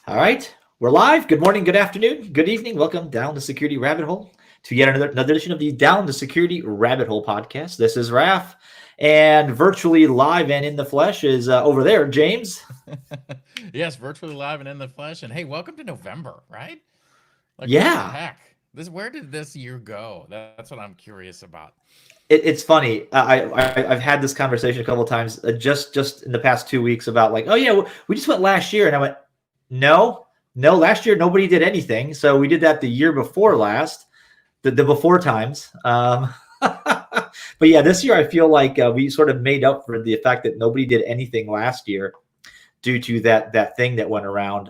All right, we're live. Good morning, good afternoon, good evening. Welcome down the security rabbit hole to yet another edition of the Down the Security Rabbit Hole podcast. This is Raf, and virtually live and in the flesh is over there, James. Yes, virtually live and in the flesh. And hey, welcome to November, right? Like, what the Yeah, heck? Where did this year go? That's what I'm curious about. it's funny. I've had this conversation a couple of times just in the past 2 weeks about like, oh yeah, we just went last year, and I went, no, last year nobody did anything, so we did that the year before last, the before times. But yeah, this year I feel like we sort of made up for the fact that nobody did anything last year due to that thing that went around.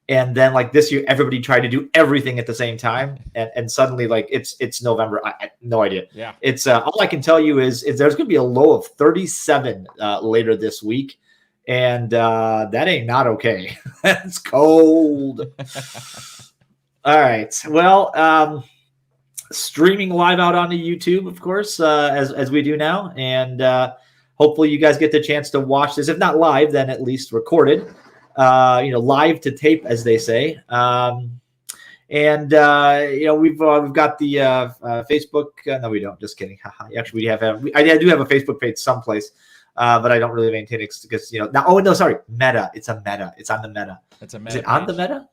And then like this year, everybody tried to do everything at the same time, and suddenly like it's November. I no idea. Yeah, it's all I can tell you is there's going to be a low of 37 later this week, and that ain't not okay. It's cold. All right. Well, streaming live out on the YouTube, of course, as we do now, and hopefully you guys get the chance to watch this. If not live, then at least recorded. Live to tape, as they say. We've got the Facebook. No, we don't. Just kidding. Actually, I do have a Facebook page someplace, but I don't really maintain it because now. Oh no, sorry, Meta. It's a Meta. It's on the Meta. it's a meta. Is it on the Meta?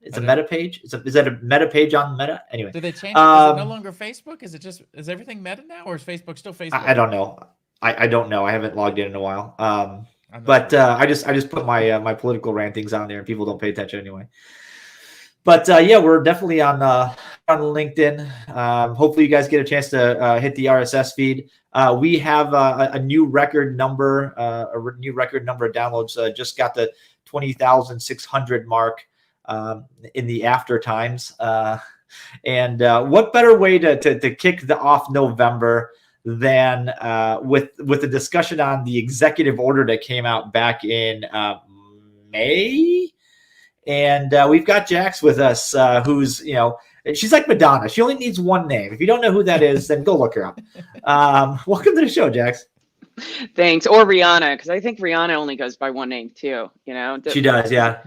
It's a Meta page. Is that a Meta page on Meta? Anyway, Did they change it? Is it no longer Facebook? Is everything Meta now, or is Facebook still Facebook? I don't know. I don't know. I haven't logged in a while. But I just put my political rantings on there, and people don't pay attention anyway. But yeah, we're definitely on LinkedIn. Hopefully, you guys get a chance to hit the RSS feed. We have a new record number, of downloads. Just got the 20,600 mark in the after times. And what better way to kick off November than with the discussion on the executive order that came out back in May. And we've got Jax with us, who's, she's like Madonna. She only needs one name. If you don't know who that is, then go look her up. Welcome to the show, Jax. Thanks. Or Rihanna, because I think Rihanna only goes by one name too. She does, yeah.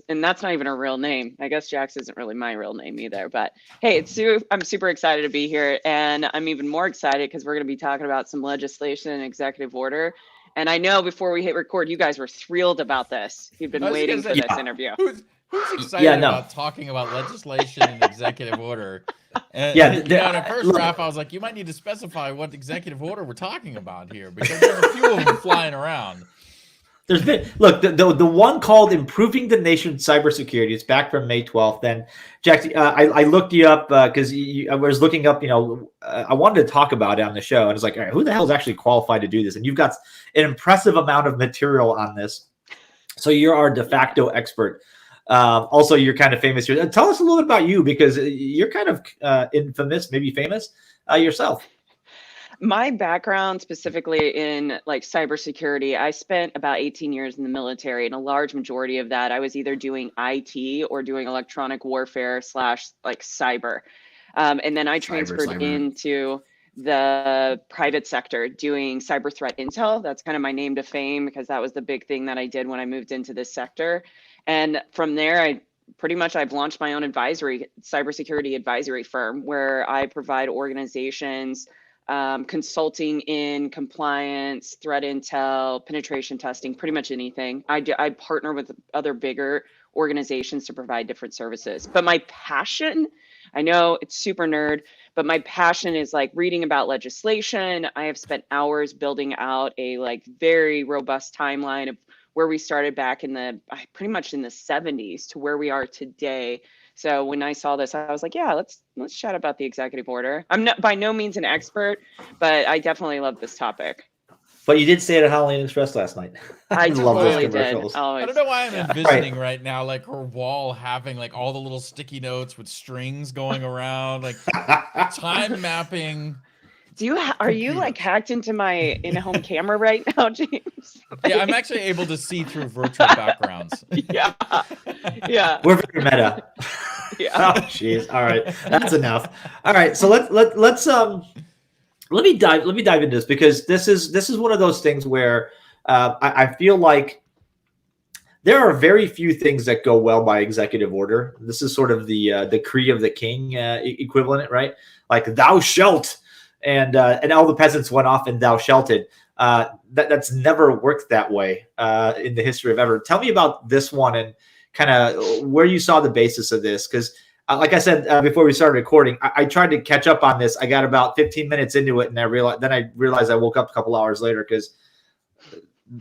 And that's not even her real name. I guess Jax isn't really my real name either. But hey, I'm super excited to be here, and I'm even more excited because we're going to be talking about some legislation and executive order. And I know before we hit record, you guys were thrilled about this. You've been waiting for this interview. Who's excited about talking about legislation and executive order? And, at first, Raf, I was like, you might need to specify what executive order we're talking about here, because there's a few of them flying around. There's been the one called "Improving the Nation's Cybersecurity." It's back from May 12th. And Jack, I looked you up because I was looking up. I wanted to talk about it on the show, and I was like, all right, who the hell is actually qualified to do this? And you've got an impressive amount of material on this, so you're our de facto expert. Also, you're kind of famous here. Tell us a little bit about you, because you're kind of infamous, maybe famous yourself. My background specifically in like cybersecurity, I spent about 18 years in the military, and a large majority of that I was either doing IT or doing electronic warfare / like cyber. And then I transferred into the private sector doing cyber threat intel. That's kind of my name to fame, because that was the big thing that I did when I moved into this sector. And from there, I've launched my own cybersecurity advisory firm, where I provide organizations consulting in compliance, threat intel, penetration testing, pretty much anything. I partner with other bigger organizations to provide different services. But my passion, I know it's super nerd, but my passion is like reading about legislation. I have spent hours building out a very robust timeline of where we started back pretty much in the 70s to where we are today. So when I saw this, I was like, yeah, let's chat about the executive order. I'm not by no means an expert, but I definitely love this topic. But you did say it at Holiday Inn Express last night. I totally did. Always. I don't know why I'm envisioning right now, like her wall having like all the little sticky notes with strings going around, like time mapping. Are you like hacked into my in-home camera right now, James? Yeah, I'm actually able to see through virtual backgrounds. Yeah. We're very meta. Yeah. Oh, jeez. All right, that's enough. All right, so let's let me dive into this, because this is one of those things where I feel like there are very few things that go well by executive order. This is sort of the decree of the king equivalent, right? Like thou shalt, and all the peasants went off and thou shalted. That's never worked that way in the history of ever. Tell me about this one and kind of where you saw the basis of this, because like I said before we started recording, I tried to catch up on this. I got about 15 minutes into it, and I realized I woke up a couple hours later because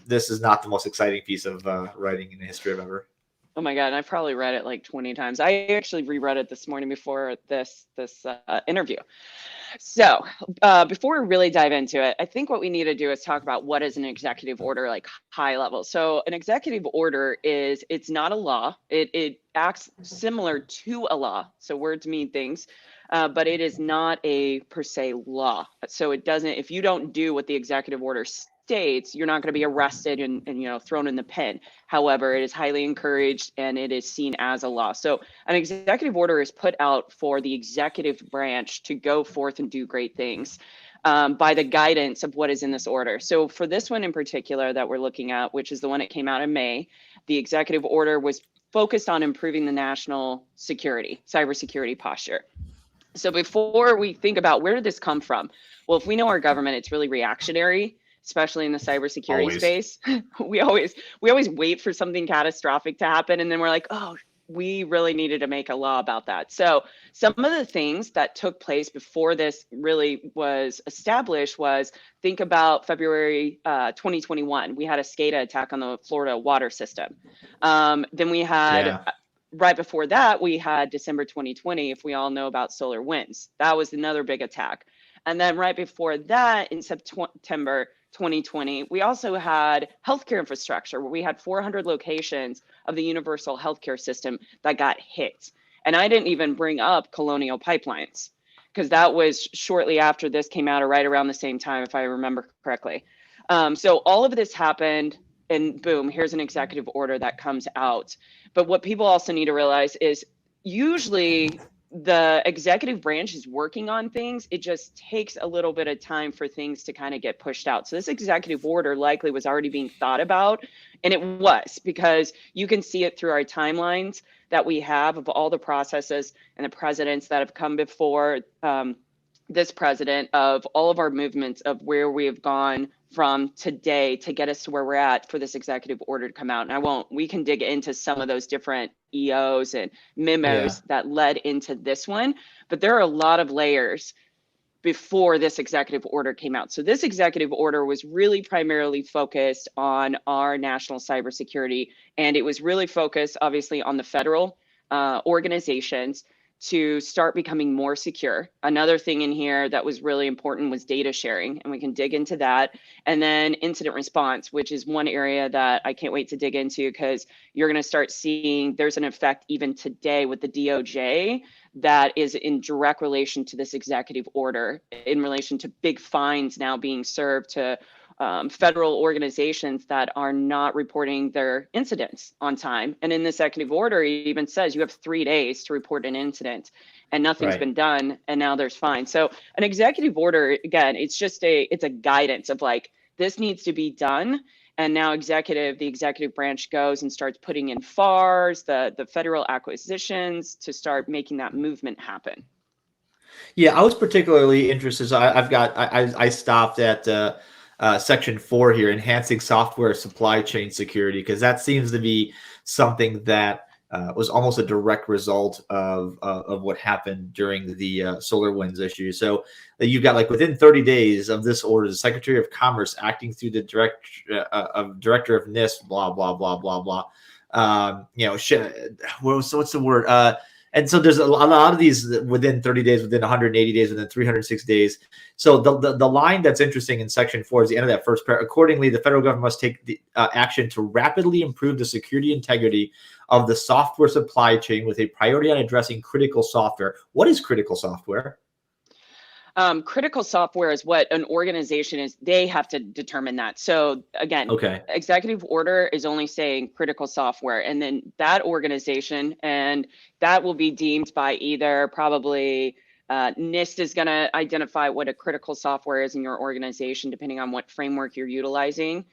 this is not the most exciting piece of writing in the history of ever. Oh my God, and I've probably read it like 20 times. I actually reread it this morning before this interview. So before we really dive into it, I think what we need to do is talk about what is an executive order, like high level. So an executive order it's not a law. It acts similar to a law. So words mean things, but it is not a per se law. So it doesn't, if you don't do what the executive order states, you're not going to be arrested and thrown in the pen. However, it is highly encouraged and it is seen as a law. So an executive order is put out for the executive branch to go forth and do great things by the guidance of what is in this order. So for this one in particular that we're looking at, which is the one that came out in May, the executive order was focused on improving the national security, cybersecurity posture. So before we think about where did this come from? Well, if we know our government, it's really reactionary, especially in the cybersecurity space. We always wait for something catastrophic to happen. And then we're like, oh, we really needed to make a law about that. So some of the things that took place before this really was established was, think about February 2021. We had a SCADA attack on the Florida water system. Then we had, right before that, we had December 2020, if we all know about solar winds. That was another big attack. And then right before that, in September 2020, we also had healthcare infrastructure where we had 400 locations of the universal healthcare system that got hit. And I didn't even bring up Colonial Pipelines because that was shortly after this came out, or right around the same time, if I remember correctly. So all of this happened, and boom, here's an executive order that comes out. But what people also need to realize is usually the executive branch is working on things. It just takes a little bit of time for things to kind of get pushed out. So this executive order likely was already being thought about, and it was, because you can see it through our timelines that we have of all the processes and the presidents that have come before this president, of all of our movements of where we have gone from today to get us to where we're at for this executive order to come out. And we can dig into some of those different EOs and memos that led into this one, but there are a lot of layers before this executive order came out. So this executive order was really primarily focused on our national cybersecurity, and it was really focused obviously on the federal organizations to start becoming more secure. Another thing in here that was really important was data sharing, and we can dig into that. And then incident response, which is one area that I can't wait to dig into, because you're going to start seeing there's an effect even today with the DOJ that is in direct relation to this executive order, in relation to big fines now being served to federal organizations that are not reporting their incidents on time. And in this executive order, it even says you have 3 days to report an incident, and nothing's been done, and now there's fines. So an executive order, again, it's a guidance of like, this needs to be done. And now the executive branch goes and starts putting in FARs, the federal acquisitions, to start making that movement happen. Yeah, I was particularly interested. So I stopped at section 4 here, enhancing software supply chain security, because that seems to be something that was almost a direct result of what happened during the SolarWinds issue. So you've got, like, within 30 days of this order, the Secretary of Commerce acting through the director of NIST, blah blah blah blah blah. What's the word? And so there's a lot of these within 30 days, within 180 days, within 306 days. So the line that's interesting in section 4 is the end of that first paragraph. Accordingly, the federal government must take the action to rapidly improve the security integrity of the software supply chain with a priority on addressing critical software. What is critical software? Critical software is what an organization is. They have to determine that. So again, executive order is only saying critical software, and then that organization, and that will be deemed by either probably NIST is going to identify what a critical software is in your organization, depending on what framework you're utilizing.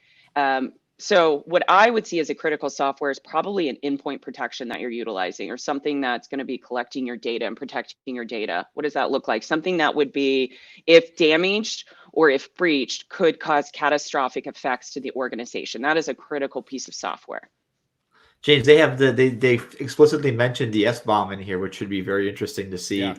So what I would see as a critical software is probably an endpoint protection that you're utilizing, or something that's going to be collecting your data and protecting your data. What does that look like? Something that would be, if damaged or if breached, could cause catastrophic effects to the organization. That is a critical piece of software. James, they have they explicitly mentioned the SBOM in here, which should be very interesting to see. Yeah.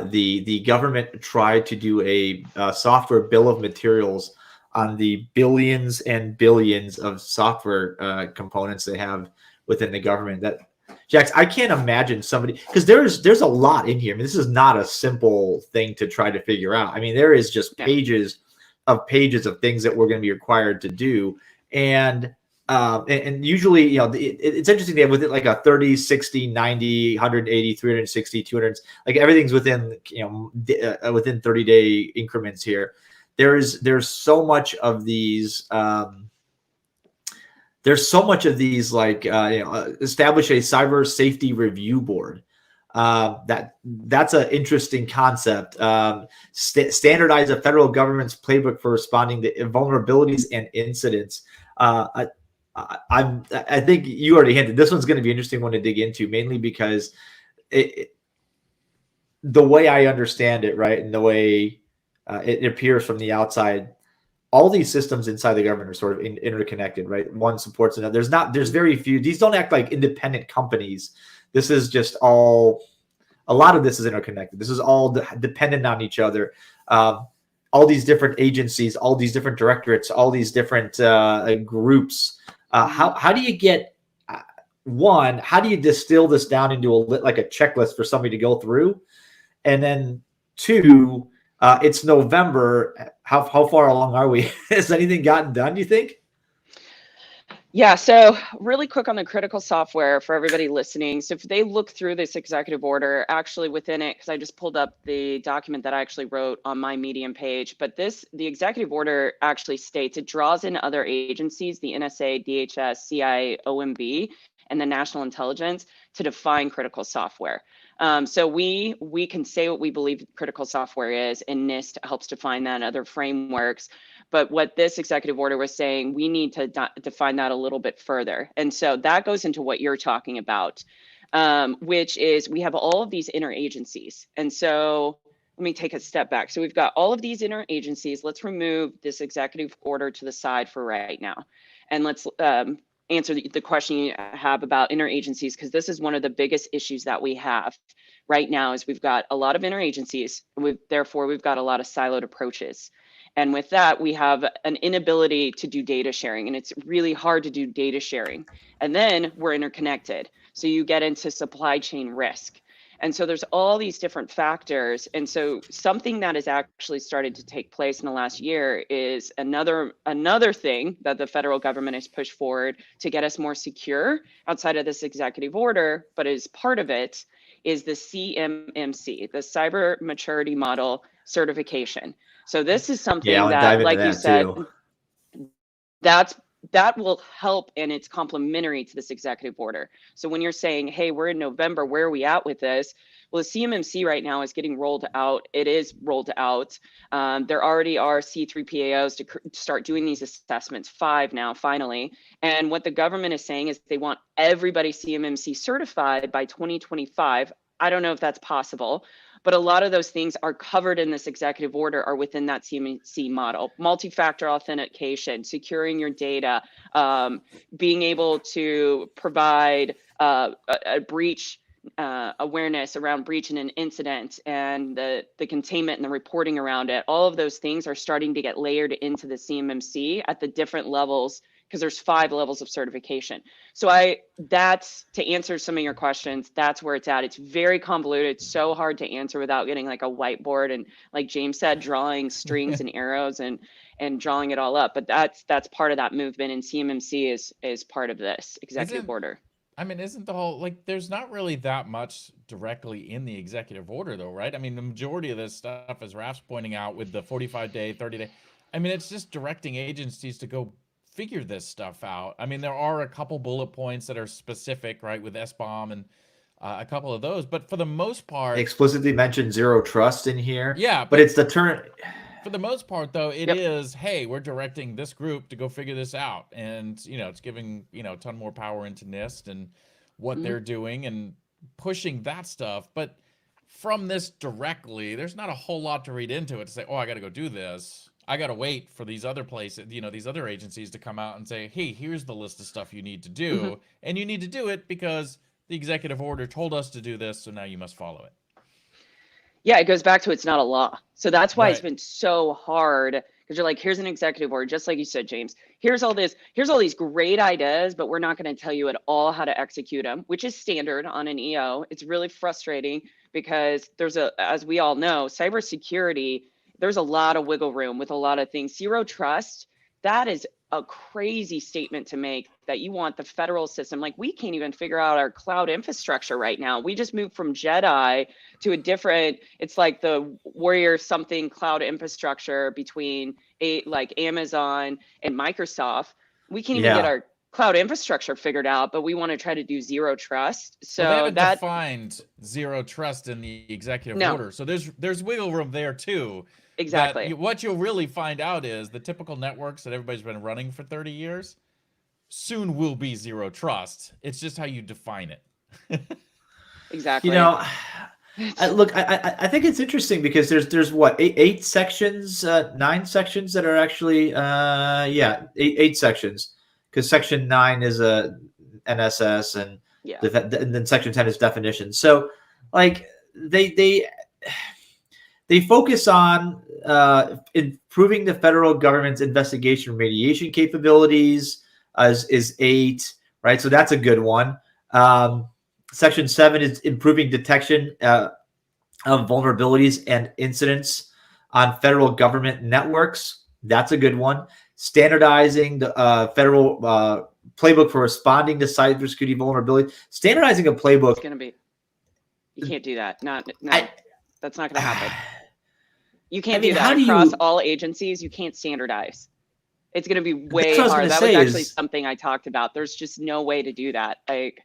The government tried to do a software bill of materials on the billions and billions of software components they have within the government. That, Jax, I can't imagine somebody, because there's a lot in here. I mean, this is not a simple thing to try to figure out. I mean, there is just pages of things that we're going to be required to do, and usually, you know, it's interesting. They have within like a 30, 60, 90, 180, 360, 200, like everything's within, you know, within 30-day increments here. There's so much of these. There's so much of these, like, you know, establish a cyber safety review board. That's an interesting concept. Standardize the federal government's playbook for responding to vulnerabilities and incidents. I think you already hinted this one's going to be an interesting one to dig into, mainly because the way I understand it, right, and the way it appears from the outside, all these systems inside the government are sort of interconnected, right? One supports another. There's very few. These don't act like independent companies. This is just all. A lot of this is interconnected. This is all dependent on each other. All these different agencies, all these different directorates, all these different groups. How do you get one? How do you distill this down into like a checklist for somebody to go through? And then two, it's November. How far along are we? Has anything gotten done, do you think? Yeah, so really quick on the critical software for everybody listening. So if they look through this executive order, actually within it, because I just pulled up the document that I actually wrote on my Medium page, but the executive order actually states it draws in other agencies, the NSA, DHS, CIA, OMB, and the National Intelligence to define critical software. So we can say what we believe critical software is, and NIST helps define that and other frameworks. But what this executive order was saying, we need to define that a little bit further. And so that goes into what you're talking about, which is we have all of these interagencies. And so let me take a step back. So we've got all of these interagencies. Let's remove this executive order to the side for right now. And let's answer the question you have about interagencies, because this is one of the biggest issues that we have right now is we've got a lot of interagencies. Therefore, we've got a lot of siloed approaches. And with that, we have an inability to do data sharing, and it's really hard to do data sharing. And then we're interconnected. So you get into supply chain risk. And so there's all these different factors. And so something that has actually started to take place in the last year is another thing that the federal government has pushed forward to get us more secure outside of this executive order, but as part of it is the CMMC, the Cyber Maturity Model Certification. So this is something that, like you said, that will help, and it's complementary to this executive order. So when you're saying, hey, we're in November, where are we at with this? Well, the CMMC right now is getting rolled out. It is rolled out. There already are C3PAOs to start doing these assessments, 5 now, finally. And what the government is saying is they want everybody CMMC certified by 2025. I don't know if that's possible, but a lot of those things are covered in this executive order, are within that CMMC model. Multi-factor authentication, securing your data, being able to provide a breach awareness around breach and an incident, and the containment and the reporting around it. All of those things are starting to get layered into the CMMC at the different levels, because there's 5 levels of certification. So that's to answer some of your questions. That's where it's at. It's very convoluted. It's so hard to answer without getting like a whiteboard and, like James said, drawing strings and arrows and drawing it all up. But that's part of that movement, and CMMC is part of this executive order. I mean, isn't the whole, like, there's not really that much directly in the executive order though, right? I mean, the majority of this stuff, as Raf's pointing out, with the 45-day, 30-day, I mean, it's just directing agencies to go figure this stuff out. I mean, there are a couple bullet points that are specific, right, with SBOM and a couple of those, but for the most part, explicitly mentioned zero trust in here. Yeah, but it's the turn. for the most part, though, it is, hey, we're directing this group to go figure this out. And, it's giving, a ton more power into NIST and what they're doing and pushing that stuff. But from this directly, there's not a whole lot to read into it to say, oh, I got to go do this. I got to wait for these other places, these other agencies to come out and say, hey, here's the list of stuff you need to do. And you need to do it because the executive order told us to do this. So now you must follow it. Yeah, it goes back to it's not a law. So that's why it's been so hard, because you're like, here's an executive order, just like you said, James. Here's all these great ideas, but we're not going to tell you at all how to execute them, which is standard on an EO. It's really frustrating because as we all know, cybersecurity, there's a lot of wiggle room with a lot of things. Zero trust, that is a crazy statement to make, that you want the federal system. Like, we can't even figure out our cloud infrastructure right now. We just moved from Jedi to a different, it's like the Warrior something cloud infrastructure between like Amazon and Microsoft. We can't even get our cloud infrastructure figured out, but we want to try to do zero trust. So they haven't defined zero trust in the executive order. So there's wiggle room there too. Exactly. But what you'll really find out is the typical networks that everybody's been running for 30 years soon will be zero trust. It's just how you define it. Exactly. Look, I think it's interesting because there's what, eight sections, 9 sections that are actually eight sections, because section 9 is a NSS and and then section 10 is definitions. So like they focus on improving the federal government's investigation remediation capabilities, is 8, right? So that's a good one. Section 7 is improving detection of vulnerabilities and incidents on federal government networks. That's a good one. Standardizing the federal playbook for responding to cybersecurity vulnerability. Standardizing a playbook. It's going to be. You can't do that. That's not going to happen. You can't do that across all agencies. You can't standardize. It's going to be way hard. That was actually something I talked about. There's just no way to do that. Like,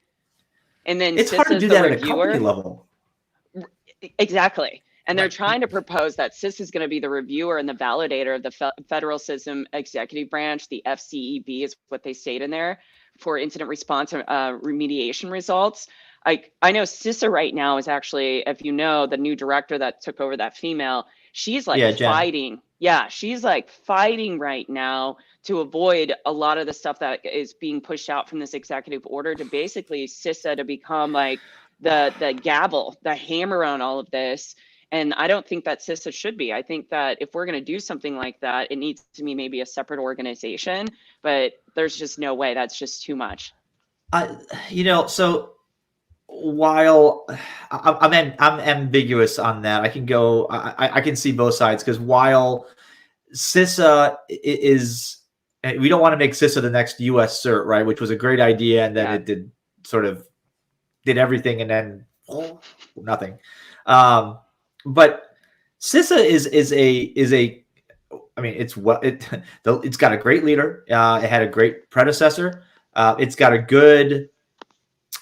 and then it's hard to do that at a company level. Exactly. And they're trying to propose that CIS is going to be the reviewer and the validator of the federal system executive branch. The FCEB is what they state in there for incident response and remediation results. I know CISA right now is actually, if you know, the new director that took over, that female, she's like fighting. Yeah, she's like fighting right now to avoid a lot of the stuff that is being pushed out from this executive order, to basically CISA to become like the gavel, the hammer on all of this. And I don't think that CISA should be. I think that if we're going to do something like that, it needs to be maybe a separate organization, but there's just no way. That's just too much. So while I'm ambiguous on that, I can go, I can see both sides, because while CISA is, we don't want to make CISA the next US cert, right? Which was a great idea. And then it did everything and then nothing. But CISA is a, I mean, it's got a great leader. It had a great predecessor. It's got a good,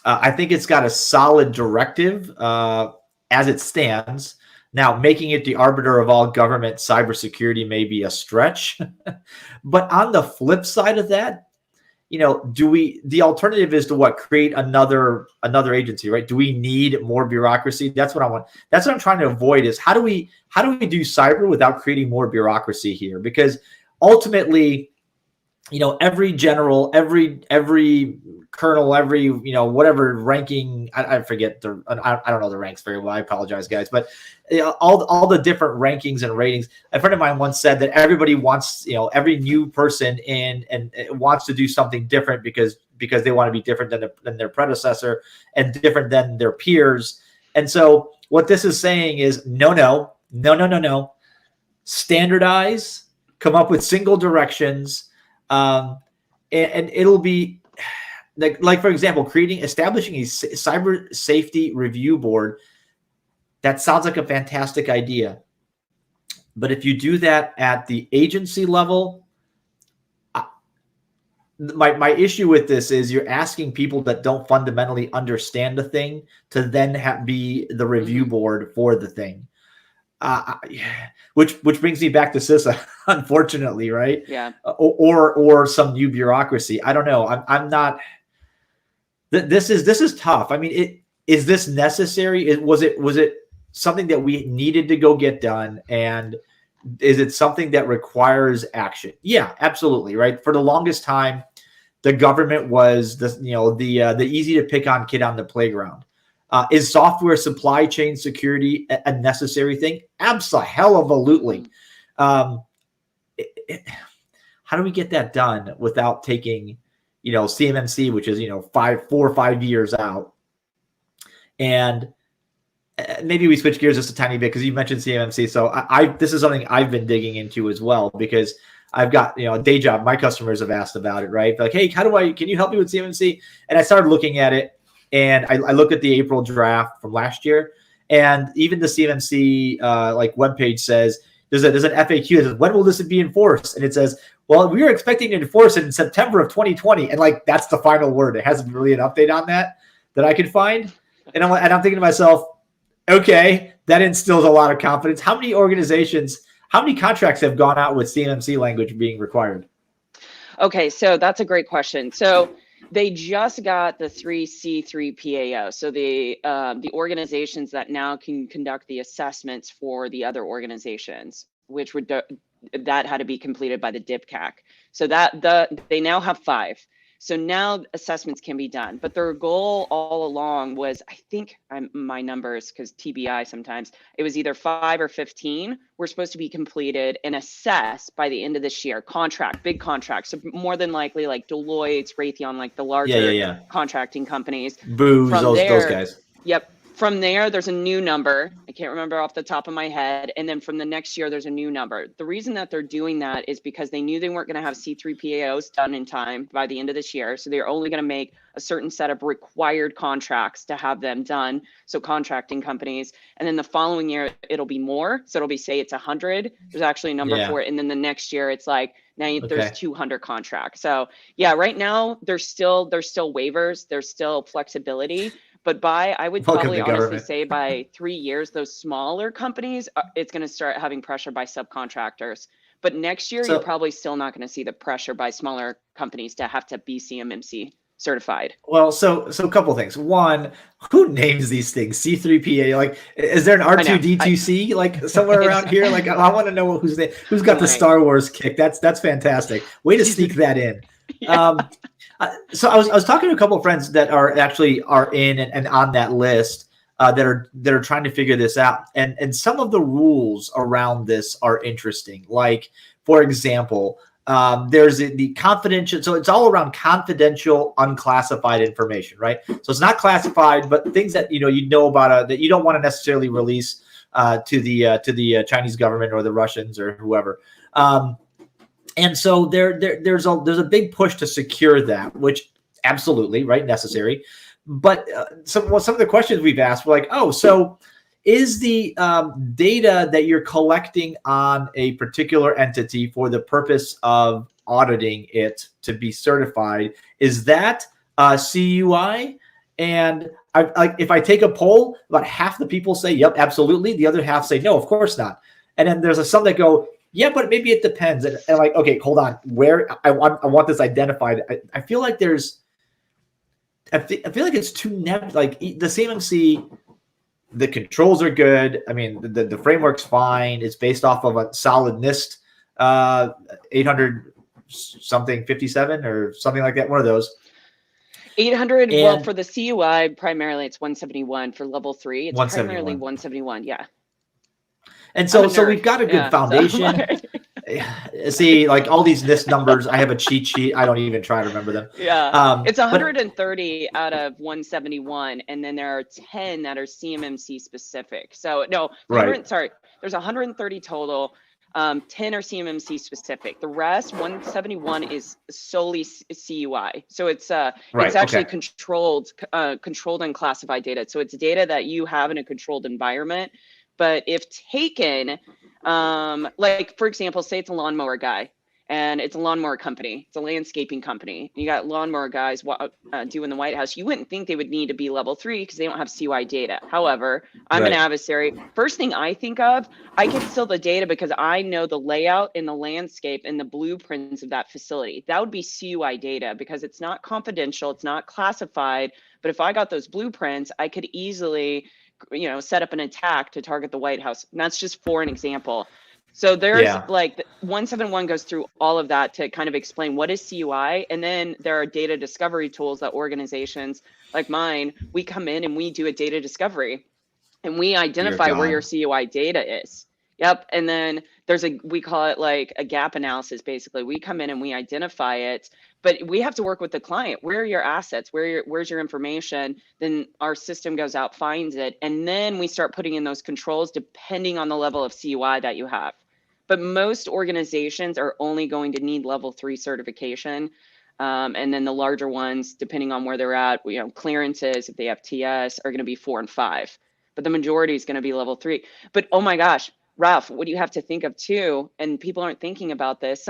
I think it's got a solid directive as it stands. Now, making it the arbiter of all government cybersecurity may be a stretch. But on the flip side of that, the alternative is to create another agency, right? Do we need more bureaucracy? That's what I want. That's what I'm trying to avoid, is how do we do cyber without creating more bureaucracy here? Because ultimately, every general, every colonel, every, whatever ranking, I forget I don't know the ranks very well. I apologize, guys. But all the different rankings and ratings. A friend of mine once said that everybody wants, every new person in and wants to do something different because they want to be different than their predecessor and different than their peers. And so what this is saying is no. Standardize, come up with single directions. And it'll be like, for example, establishing a cyber safety review board. That sounds like a fantastic idea. But if you do that at the agency level, my issue with this is you're asking people that don't fundamentally understand the thing to then be the review board for the thing. which brings me back to CISA, unfortunately, right? Yeah. Or some new bureaucracy. I don't know. I'm not. This is tough. I mean, is this necessary? Was it something that we needed to go get done? And is it something that requires action? Yeah, absolutely. Right. For the longest time, the government was the easy to pick on kid on the playground. Is software supply chain security a necessary thing? Absolutely. How do we get that done without taking, CMMC, which is 4 or 5 years out, and maybe we switch gears just a tiny bit because you mentioned CMMC. So this is something I've been digging into as well because I've got a day job. My customers have asked about it, right? Like, hey, can you help me with CMMC? And I started looking at it, and I looked at the April draft from last year, and even the CMMC webpage says there's an FAQ that says, when will this be enforced? And it says, well, we were expecting to enforce it in September of 2020, and that's the final word. It hasn't really an update on that I could find, and I'm thinking to myself, okay, that instills a lot of confidence. How many contracts have gone out with CMMC language being required? Okay, so that's a great question. So they just got the 3C3 PAO. So the organizations that now can conduct the assessments for the other organizations, which that had to be completed by the DIPCAC. So they now have 5. So now assessments can be done, but their goal all along was, I think my numbers, because TBI sometimes, it was either 5 or 15 were supposed to be completed and assessed by the end of this year. Big contracts. So more than likely like Deloitte, Raytheon, like the larger contracting companies. Booz, those guys. Yep. From there, there's a new number. I can't remember off the top of my head. And then from the next year, there's a new number. The reason that they're doing that is because they knew they weren't going to have C3 PAOs done in time by the end of this year. So they're only going to make a certain set of required contracts to have them done. So contracting companies. And then the following year, it'll be more. So it'll be, say it's 100. There's actually a number for it. And then the next year, it's like, now there's 200 contracts. So yeah, right now, there's still waivers. There's still flexibility. But I would probably honestly say by 3 years, those smaller companies, it's going to start having pressure by subcontractors. But next year, you're probably still not going to see the pressure by smaller companies to have to be CMMC certified. Well, so a couple of things. One, who names these things? C3PA? Like, is there an R2D2C like somewhere around here? Like, I want to know who's got the Star Wars kick. That's fantastic. Way to sneak that in. Yeah. So I was talking to a couple of friends that are in and on that list that are trying to figure this out, and some of the rules around this are interesting. Like, for example, there's the confidential. So it's all around confidential, unclassified information, right? So it's not classified, but things that you know about that you don't want to necessarily release to the Chinese government or the Russians or whoever. And so there's a big push to secure that, which absolutely necessary. But some of the questions we've asked were like, oh, so is the data that you're collecting on a particular entity for the purpose of auditing it to be certified, is that CUI? And if I take a poll, about half the people say, yep, absolutely. The other half say, no, of course not. And then there's some that go, yeah, but maybe it depends. And like, okay, hold on. Where I want this identified. I feel like I feel like it's too like the CMMC, the controls are good. I mean, the framework's fine. It's based off of a solid NIST 800 something 57 or something like that. One of those. 800. Well, for the CUI, primarily it's 171. For level 3, it's primarily 171. Yeah. And so we've got a good foundation. See, like all these NIST numbers, I have a cheat sheet. I don't even try to remember them. Yeah. It's 130 out of 171. And then there are 10 that are CMMC specific. So no, there's 130 total. 10 are CMMC specific. The rest, 171, is solely CUI. So it's actually controlled and classified data. So it's data that you have in a controlled environment. But if taken, like for example, say it's a lawnmower guy, and it's a lawnmower company. It's a landscaping company. You got lawnmower guys doing the White House. You wouldn't think they would need to be level 3 because they don't have CUI data. However, I'm an adversary. First thing I think of, I can steal the data because I know the layout and the landscape and the blueprints of that facility. That would be CUI data because it's not confidential, it's not classified. But if I got those blueprints, I could easily, set up an attack to target the White House. And that's just for an example. So there's like 171 goes through all of that to kind of explain what is CUI. And then there are data discovery tools that organizations like mine, we come in and we do a data discovery and we identify where your CUI data is. Yep. And then we call it like a gap analysis. Basically, we come in and we identify it, but we have to work with the client. Where are your assets? Where's your information? Then our system goes out, finds it. And then we start putting in those controls depending on the level of CUI that you have. But most organizations are only going to need level 3 certification. And then the larger ones, depending on where they're at, clearances, if they have TS, are going to be 4 and 5. But the majority is going to be level 3. But oh my gosh, Ralph, what do you have to think of too? And people aren't thinking about this.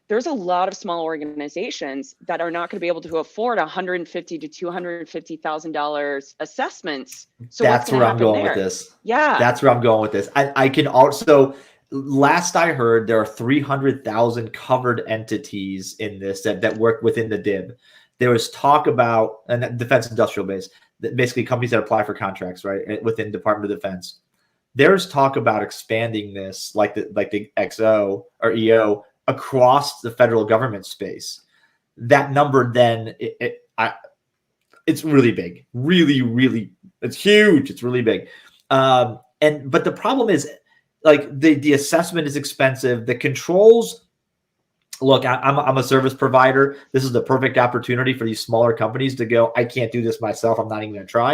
There's a lot of small organizations that are not going to be able to afford $150,000 to $250,000 assessments. So that's where I'm going with this. Yeah, that's where I'm going with this. I can also, last I heard, there are 300,000 covered entities in this that work within the DIB. There was talk about, and defense industrial base, basically companies that apply for contracts, right, within Department of Defense. There's talk about expanding this, like the XO or EO, across the federal government space. That number then it's really big, really, it's huge. It's really big. But the problem is, like, the assessment is expensive. The controls. Look, I'm a service provider. This is the perfect opportunity for these smaller companies to go, I can't do this myself. I'm not even going to try.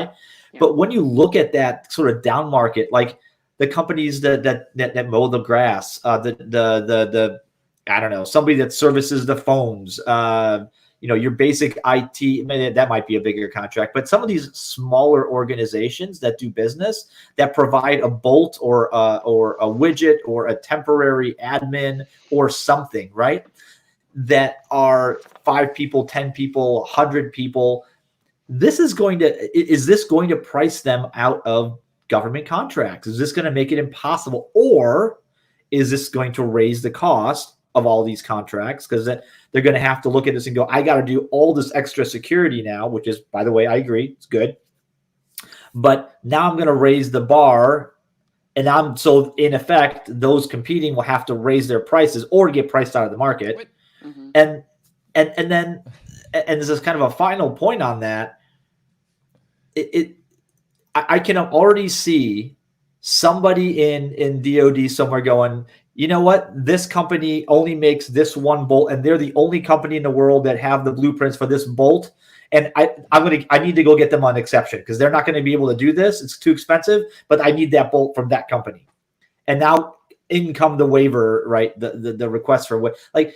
Yeah. But when you look at that sort of down market, like the companies that mow the grass, the I don't know, somebody that services the phones, your basic IT, that might be a bigger contract. But some of these smaller organizations that do business, that provide a bolt or a widget or a temporary admin or something, right? That are 5 people, 10 people, 100 people. Is this going to price them out of government contracts? Is this going to make it impossible? Or is this going to raise the cost of all these contracts? Because they're going to have to look at this and go, I got to do all this extra security now, which is, by the way, I agree, it's good. But now I'm going to raise the bar. And so in effect, those competing will have to raise their prices or get priced out of the market. Mm-hmm. And this is kind of a final point on that. I can already see somebody in DoD somewhere going, you know what? This company only makes this one bolt, and they're the only company in the world that have the blueprints for this bolt. And I need to go get them on exception because they're not going to be able to do this. It's too expensive, but I need that bolt from that company. And now in come the waiver, right? The request for what, like.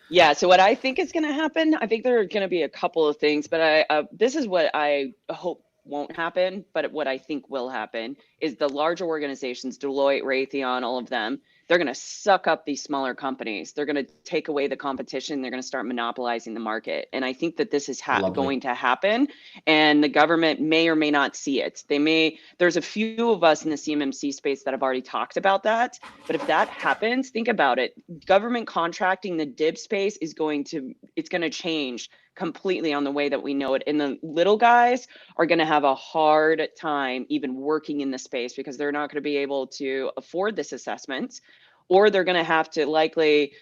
Yeah. So what I think is going to happen, I think there are going to be a couple of things, but this is what I hope won't happen, but what I think will happen is the larger organizations, Deloitte, Raytheon, all of them, they're going to suck up these smaller companies. They're going to take away the competition. They're going to start monopolizing the market. And I think that this is going to happen, and the government may or may not see it. There's a few of us in the CMMC space that have already talked about that. But if that happens, think about it. Government contracting, the DIB space it's going to change completely on the way that we know it. And the little guys are going to have a hard time even working in the space because they're not going to be able to afford this assessment, or they're going to have to likely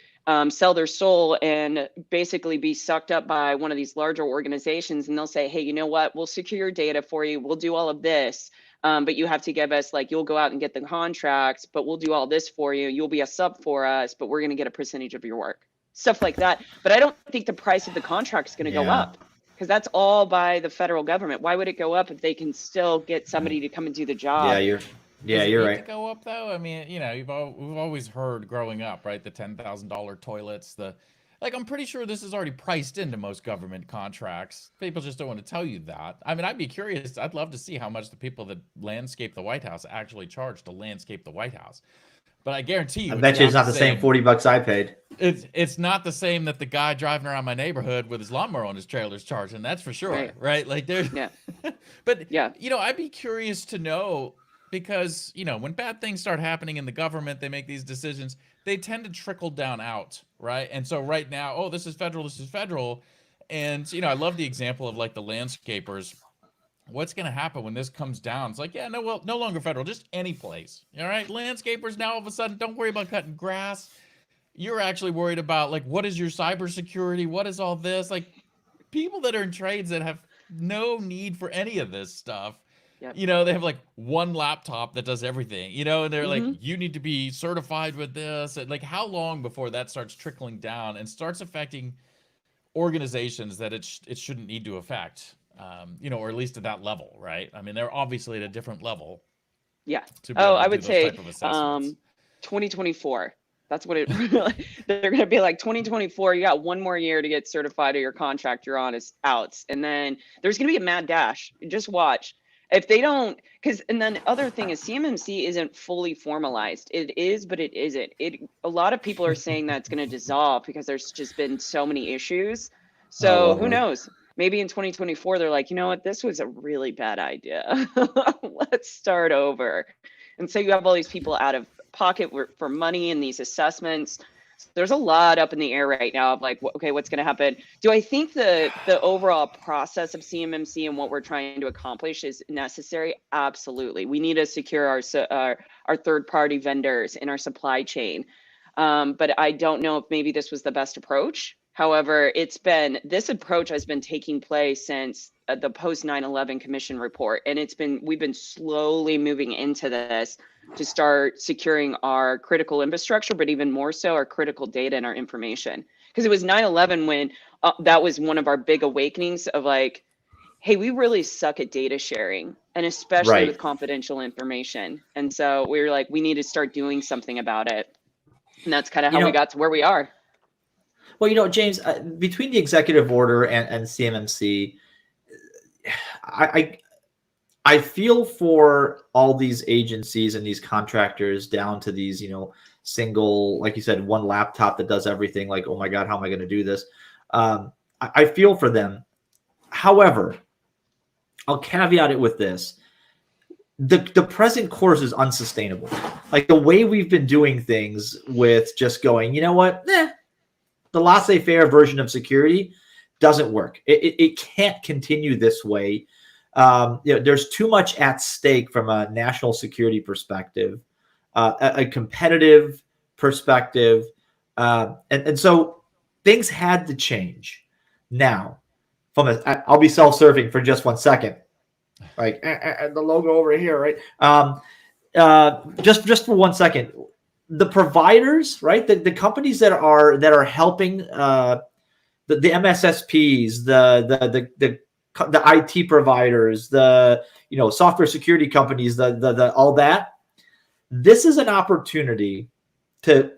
sell their soul and basically be sucked up by one of these larger organizations. And they'll say, hey, you know what? We'll secure your data for you. We'll do all of this. But you have to give us, like, you'll go out and get the contracts, but we'll do all this for you. You'll be a sub for us, but we're going to get a percentage of your work. Stuff like that. But I don't think the price of the contract is going to go up because that's all by the federal government. Why would it go up if they can still get somebody to come and do the job? You're right. To go up though. I mean, we've always heard growing up, right? The $10,000 toilets. I'm pretty sure this is already priced into most government contracts. People just don't want to tell you that. I mean, I'd be curious. I'd love to see how much the people that landscape the White House actually charge to landscape the White House. But I guarantee you, I bet you it's not the same $40 I paid. It's not the same that the guy driving around my neighborhood with his lawnmower on his trailer is charging. That's for sure, right? Like there's, but you know, I'd be curious to know, because you know, when bad things start happening in the government, they make these decisions. They tend to trickle down out, right? And so right now, oh, this is federal, and you know, I love the example of like the landscapers. What's going to happen when this comes down? It's like, yeah, no, well, no longer federal, just any place. All right, landscapers now all of a sudden don't worry about cutting grass. You're actually worried about like, what is your cybersecurity? What is all this? Like, people that are in trades that have no need for any of this stuff. You know, they have like one laptop that does everything, you know, and they're like, you need to be certified with this. And like, how long before that starts trickling down and starts affecting organizations that it shouldn't need to affect? You know, or at least at that level, right? I mean, they're obviously at a different level. Yeah. Oh, I would say 2024. That's what it really, they're going to be like 2024. You got one more year to get certified, or your contract you're on is out. And then there's going to be a mad dash. Just watch. If they don't, and then the other thing is CMMC isn't fully formalized. It is, but it isn't. A lot of people are saying that it's going to dissolve because there's just been so many issues. So who knows? Maybe in 2024, they're like, you know what, this was a really bad idea. Let's start over. And so you have all these people out of pocket for money and these assessments. So there's a lot up in the air right now of like, okay, what's going to happen? Do I think the overall process of CMMC and what we're trying to accomplish is necessary? Absolutely. We need to secure our third-party vendors in our supply chain. But I don't know if maybe this was the best approach. However, this approach has been taking place since the post 9/11 commission report, and we've been slowly moving into this to start securing our critical infrastructure, but even more so our critical data and our information. Because it was 9/11 when that was one of our big awakenings of like, hey, we really suck at data sharing, and especially with confidential information. And so we were like, we need to start doing something about it. And that's kind of how we got to where we are. Well, you know, James, between the executive order and CMMC, I feel for all these agencies and these contractors down to these, you know, single, like you said, one laptop that does everything. Like, oh my God, how am I going to do this? I feel for them. However, I'll caveat it with this. The present course is unsustainable. Like the way we've been doing things with just going, you know what? The laissez-faire version of security doesn't work. It can't continue this way. You know, there's too much at stake from a national security perspective, a competitive perspective, and so things had to change. Now, I'll be self-serving for just 1 second. Like the logo over here, right? Just for 1 second. The providers, right? The companies that are helping the MSSPs, the IT providers, the software security companies, the all that. This is an opportunity to,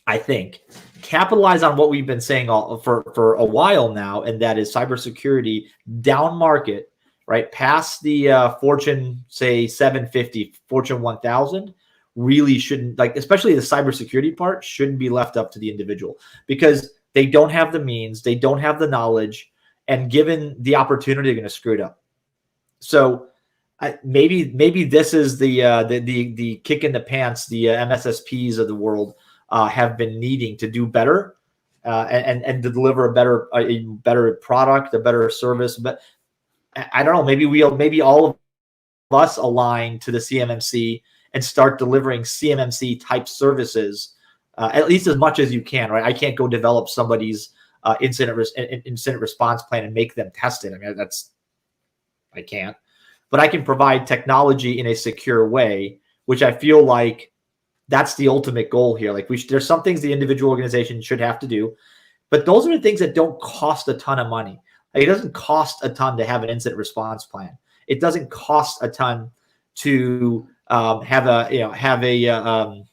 I think, capitalize on what we've been saying for a while now, and that is cybersecurity down market, right? Past the Fortune, say 750, Fortune 1000. Really shouldn't, like, especially the cybersecurity part, shouldn't be left up to the individual because they don't have the means, they don't have the knowledge, and given the opportunity, they're going to screw it up. So maybe this is the kick in the pants the MSSPs of the world have been needing to do better and to deliver a better product, a better service. But I don't know. Maybe all of us align to the CMMC and start delivering CMMC type services, at least as much as you can, right? I can't go develop somebody's incident response plan and make them test it. I mean, I can't. But I can provide technology in a secure way, which I feel like that's the ultimate goal here. Like there's some things the individual organization should have to do, but those are the things that don't cost a ton of money. Like, it doesn't cost a ton to have an incident response plan. It doesn't cost a ton to have a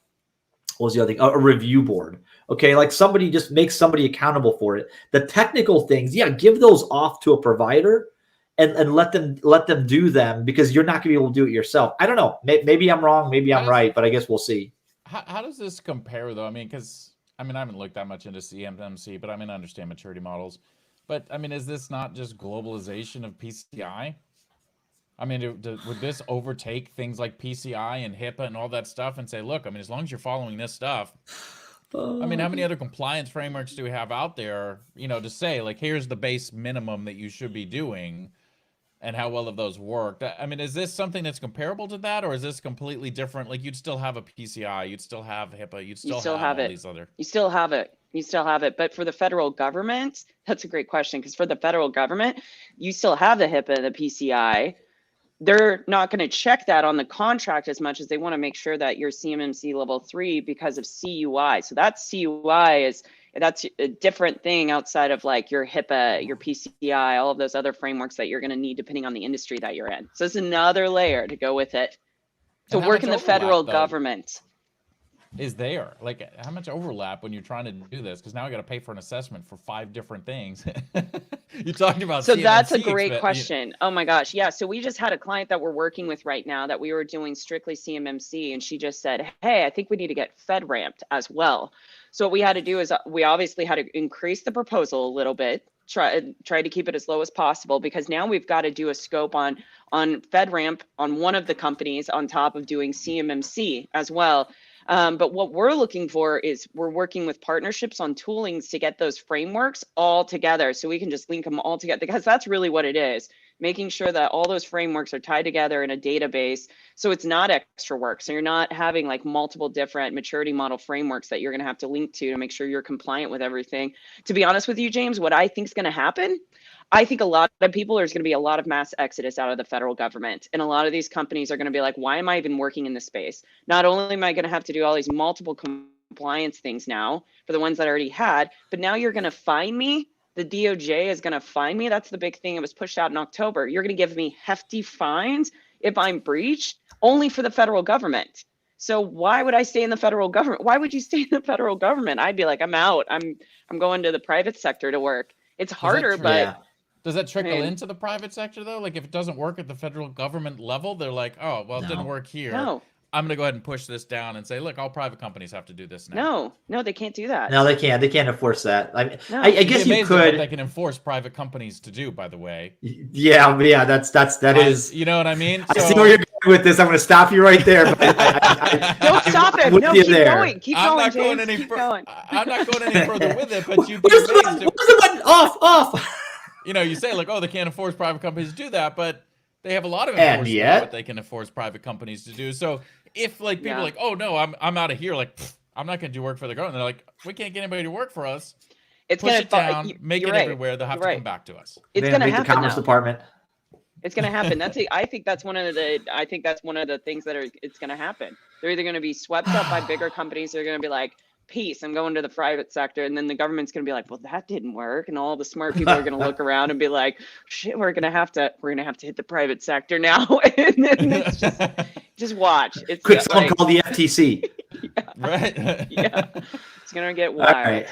what was the other thing? A review board. Okay, like somebody just makes somebody accountable for it. The technical things, give those off to a provider and let them do them, because you're not going to be able to do it yourself. I don't know. Maybe I'm wrong. Maybe I'm right, but I guess we'll see. How does this compare though? I mean, because I haven't looked that much into CMMC, but I understand maturity models. But is this not just globalization of PCI? Would this overtake things like PCI and HIPAA and all that stuff and say, look, as long as you're following this stuff, how many other compliance frameworks do we have out there, to say, like, here's the base minimum that you should be doing and how well have those worked? Is this something that's comparable to that, or is this completely different? Like, you'd still have a PCI, you'd still have HIPAA, you'd still have all these other... You still have it. You still have it. But for the federal government, that's a great question, because for the federal government, you still have the HIPAA and the PCI. They're not going to check that on the contract as much as they want to make sure that you're CMMC level 3 because of CUI. So that CUI that's a different thing outside of like your HIPAA, your PCI, all of those other frameworks that you're going to need depending on the industry that you're in. So it's another layer to go with it. To work in the federal government. Is there, like, how much overlap when you're trying to do this? Because now I got to pay for an assessment for 5 different things. You talked about so CMMC, that's a great question. Oh my gosh, yeah. So we just had a client that we're working with right now that we were doing strictly CMMC, and she just said, "Hey, I think we need to get FedRamped as well." So what we had to do is we obviously had to increase the proposal a little bit, try to keep it as low as possible, because now we've got to do a scope on FedRAMP on one of the companies on top of doing CMMC as well. But what we're looking for is we're working with partnerships on toolings to get those frameworks all together so we can just link them all together, because that's really what it is, making sure that all those frameworks are tied together in a database so it's not extra work. So you're not having like multiple different maturity model frameworks that you're going to have to link to make sure you're compliant with everything. To be honest with you, James, what I think is going to happen, I think a lot of people, there's going to be a lot of mass exodus out of the federal government. And a lot of these companies are going to be like, why am I even working in this space? Not only am I going to have to do all these multiple compliance things now for the ones that I already had, but now you're going to fine me. The DOJ is going to fine me. That's the big thing. It was pushed out in October. You're going to give me hefty fines if I'm breached, only for the federal government. So why would I stay in the federal government? Why would you stay in the federal government? I'd be like, I'm out. I'm going to the private sector to work. It's harder, but... Yeah. Does that trickle into the private sector though? Like if it doesn't work at the federal government level, they're like, oh, well, it didn't work here. No. I'm going to go ahead and push this down and say, look, all private companies have to do this now. No, they can't do that. No, they can't. They can't enforce that. I guess you could. They can enforce private companies to do, by the way. Yeah, that is. You know what I mean? I see where you're going with this. I'm going to stop you right there. But don't stop it. No, keep going. Keep going, I'm not going any further with it, but you. Where's the button? Off. You say like, oh, they can't force private companies to do that, but they have a lot of enforcement what they can force private companies to do. So if like people are like, oh no, I'm out of here, like I'm not going to do work for the government. They're like, we can't get anybody to work for us. It's push it down, make it everywhere. They'll have to come back to us. It's going to happen. The Commerce Department. It's going to happen. I think that's one of the things that it's going to happen. They're either going to be swept up by bigger companies. They're going to be like, peace, I'm going to the private sector, and then the government's going to be like, well, that didn't work, and all the smart people are going to look around and be like, shit, we're going to have to hit the private sector now. And then it's just watch. It's quick, someone call the FTC. Yeah. Right. Yeah, it's going to get wild. All right.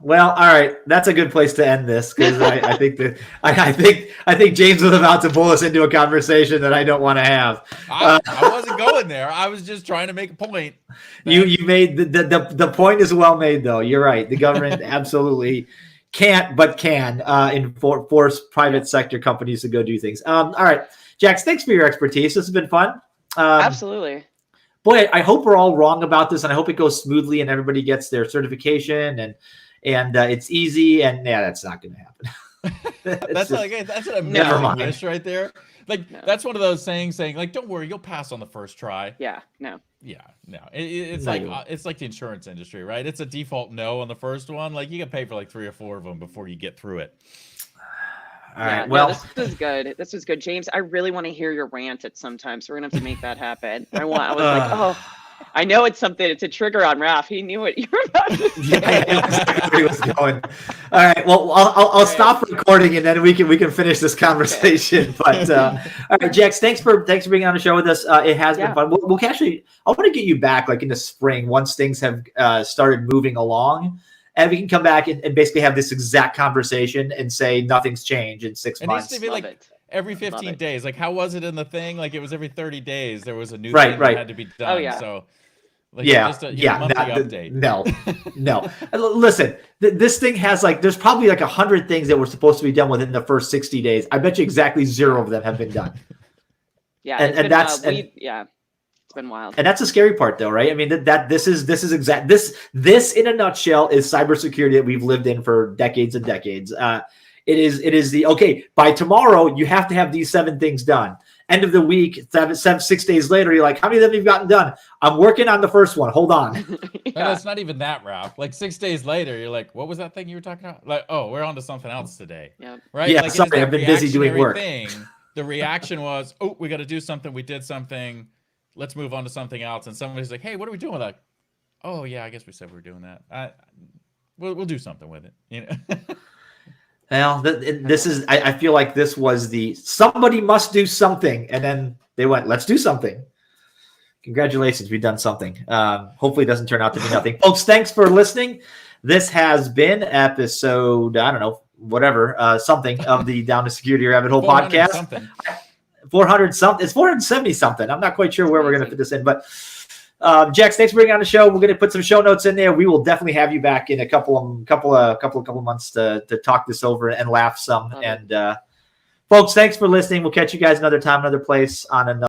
Well, all right, that's a good place to end this, because I think James was about to pull us into a conversation that I don't want to have. I wasn't going there. I was just trying to make a point. You made the point is well made, though. You're right. The government absolutely can't, but can force private sector companies to go do things. All right, Jax, thanks for your expertise. This has been fun. Absolutely. Boy, I hope we're all wrong about this, and I hope it goes smoothly and everybody gets their certification and it's easy, and that's not going to happen. That's an amazing wish right there. Like that's one of those saying like, don't worry, you'll pass on the first try. Yeah, no. It's like the insurance industry, right? It's a default no on the first one. Like you can pay for like 3 or 4 of them before you get through it. All right. Well, this was good. This was good, James. I really want to hear your rant at some time, so we're gonna have to make that happen. I was like, oh. I know it's something. It's a trigger on Raph. He knew what you were about to say. Yeah, I know exactly where he was going. All right. Well, I'll stop recording and then we can finish this conversation. Okay. But all right, Jax, thanks for being on the show with us. It has been fun. We'll actually. I want to get you back like in the spring once things have started moving along, and we can come back and basically have this exact conversation and say nothing's changed in 6 months. It needs to be like every 15 days. Like, how was it in the thing? Like, it was every 30 days. There was a new thing that had to be done. Oh, yeah. So, Like just a monthly update. No. Listen, this thing has there's probably 100 things that were supposed to be done within the first 60 days. I bet you exactly 0 of them have been done. Yeah, and that's it's been wild. And that's the scary part, though, right? I mean, this in a nutshell is cybersecurity that we've lived in for decades and decades. It is the okay. By tomorrow, you have to have these 7 things done. End of the week, 6 days later, you're like, how many of them have you gotten done? I'm working on the first one. Hold on. No, it's not even that, Ralph. Like 6 days later, you're like, what was that thing you were talking about? Like, oh, we're on to something else today. Yep. Right? Yeah, like, sorry, I've been busy doing work. The reaction was, oh, we got to do something. We did something. Let's move on to something else. And somebody's like, hey, what are we doing with that? Oh, yeah, I guess we said we were doing that. We'll do something with it. You know. Well, this is. I feel like this was somebody must do something, and then they went, let's do something. Congratulations, we've done something. Hopefully, it doesn't turn out to be nothing, folks. Thanks for listening. This has been episode, I don't know, whatever, something of the Down to Security Rabbit Hole podcast. Something. 400 something. It's 470 something. I'm not quite sure where we're going to fit this in, but Jax, thanks for bringing on the show. We're going to put some show notes in there. We will definitely have you back in a couple of months to talk this over and laugh some. And folks, thanks for listening. We'll catch you guys another time, another place on another.